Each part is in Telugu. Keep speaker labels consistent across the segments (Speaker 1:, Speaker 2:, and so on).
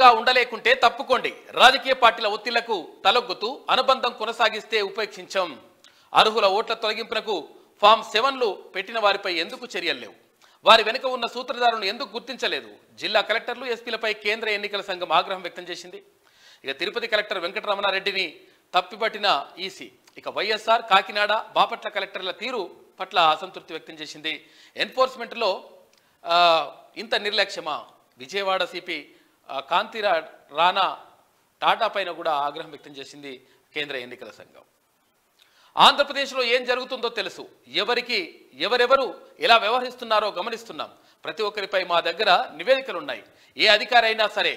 Speaker 1: అనుకూలంగా ఉండలేకుంటే తప్పుకోండి. రాజకీయ పార్టీల ఒత్తిళ్లకు తలొగ్గుతూ అనుబంధం కొనసాగిస్తే ఉపేక్షించాం. అర్హుల ఓట్ల తొలగింపునకు ఫామ్ 7లు పెట్టిన వారిపై ఎందుకు చర్యలు లేవు? వారి వెనుక ఉన్న సూత్రధారులను ఎందుకు గుర్తించలేదు? జిల్లా కలెక్టర్లు ఎస్పీలపై కేంద్ర ఎన్నికల సంఘం ఆగ్రహం వ్యక్తం చేసింది. ఇక తిరుపతి కలెక్టర్ వెంకటరమణారెడ్డిని తప్పిపట్టిన ఈసీ. ఇక వైఎస్ఆర్, కాకినాడ, బాపట్ల కలెక్టర్ల తీరు పట్ల అసంతృప్తి వ్యక్తం చేసింది. ఎన్ఫోర్స్మెంట్లో ఇంత నిర్లక్ష్యమా? విజయవాడ సిపి కాంతి రాణా టాటా పైన కూడా ఆగ్రహం వ్యక్తం చేసింది కేంద్ర ఎన్నికల సంఘం. ఆంధ్రప్రదేశ్లో ఏం జరుగుతుందో తెలుసు. ఎవరెవరు ఎలా వ్యవహరిస్తున్నారో గమనిస్తున్నాం. ప్రతి ఒక్కరిపై మా దగ్గర నివేదికలున్నాయి. ఏ అధికారి అయినా సరే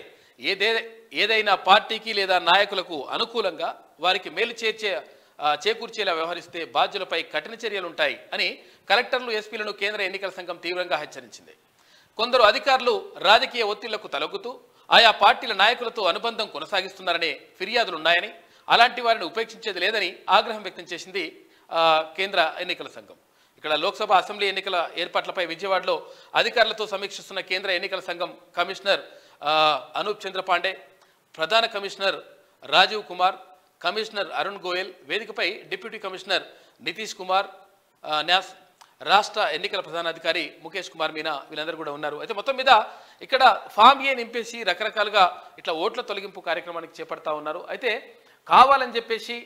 Speaker 1: ఏదైనా పార్టీకి లేదా నాయకులకు అనుకూలంగా వారికి మేలు చేకూర్చేలా వ్యవహరిస్తే బాధ్యులపై కఠిన చర్యలుంటాయి అని కలెక్టర్లు, ఎస్పీలను కేంద్ర ఎన్నికల సంఘం తీవ్రంగా హెచ్చరించింది. కొందరు అధికారులు రాజకీయ ఒత్తిళ్లకు తలొగ్గుతూ ఆయా పార్టీల నాయకులతో అనుబంధం కొనసాగిస్తున్నారనే ఫిర్యాదులున్నాయని, అలాంటి వారిని ఉపేక్షించేది లేదని ఆగ్రహం వ్యక్తం చేసింది కేంద్ర ఎన్నికల సంఘం. ఇక్కడ లోక్సభ, అసెంబ్లీ ఎన్నికల ఏర్పాట్లపై విజయవాడలో అధికారులతో సమీక్షిస్తున్న కేంద్ర ఎన్నికల సంఘం కమిషనర్ అనూప్ చంద్ర పాండే, ప్రధాన కమిషనర్ రాజీవ్ కుమార్, కమిషనర్ అరుణ్ గోయల్, వేదికపై డిప్యూటీ కమిషనర్ నితీష్ కుమార్ న్యాస్, రాష్ట్ర ఎన్నికల ప్రధానాధికారి ముఖేష్ కుమార్ మీనా, వీళ్ళందరూ కూడా ఉన్నారు. అయితే మొత్తం మీద ఇక్కడ ఫామ్ ఏ నింపేసి రకరకాలుగా ఇట్లా ఓట్ల తొలగింపు కార్యక్రమానికి చేపడతా ఉన్నారు. అయితే కావాలని చెప్పేసి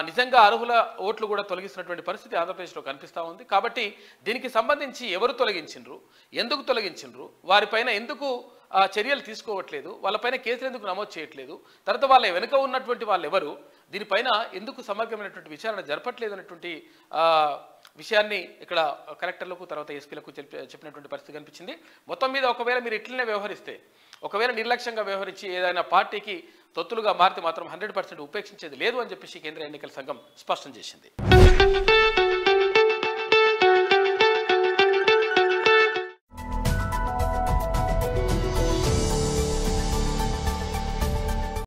Speaker 1: నిజంగా అర్హుల ఓట్లు కూడా తొలగిస్తున్నటువంటి పరిస్థితి ఆంధ్రప్రదేశ్లో కనిపిస్తూ ఉంది. కాబట్టి దీనికి సంబంధించి ఎవరు తొలగించిండ్రు, ఎందుకు తొలగించిండ్రు, వారిపైన ఎందుకు చర్యలు తీసుకోవట్లేదు, వాళ్ళపైన కేసులు ఎందుకు నమోదు చేయట్లేదు, తర్వాత వాళ్ళ వెనుక ఉన్నటువంటి వాళ్ళు ఎవరు, దీనిపైన ఎందుకు సమగ్రమైనటువంటి విచారణ జరపట్లేదు అనేటువంటి విషయాన్ని ఇక్కడ కలెక్టర్లకు, తర్వాత ఎస్పీలకు చెప్పినటువంటి పరిస్థితి కనిపించింది. మొత్తం మీద ఒకవేళ మీరు ఇట్లనే వ్యవహరిస్తే, ఒకవేళ నిర్లక్ష్యంగా వ్యవహరించి ఏదైనా పార్టీకి తొత్తులుగా మారితే మాత్రం 100% ఉపేక్షించేది లేదు అని చెప్పేసి కేంద్ర ఎన్నికల సంఘం స్పష్టం చేసింది.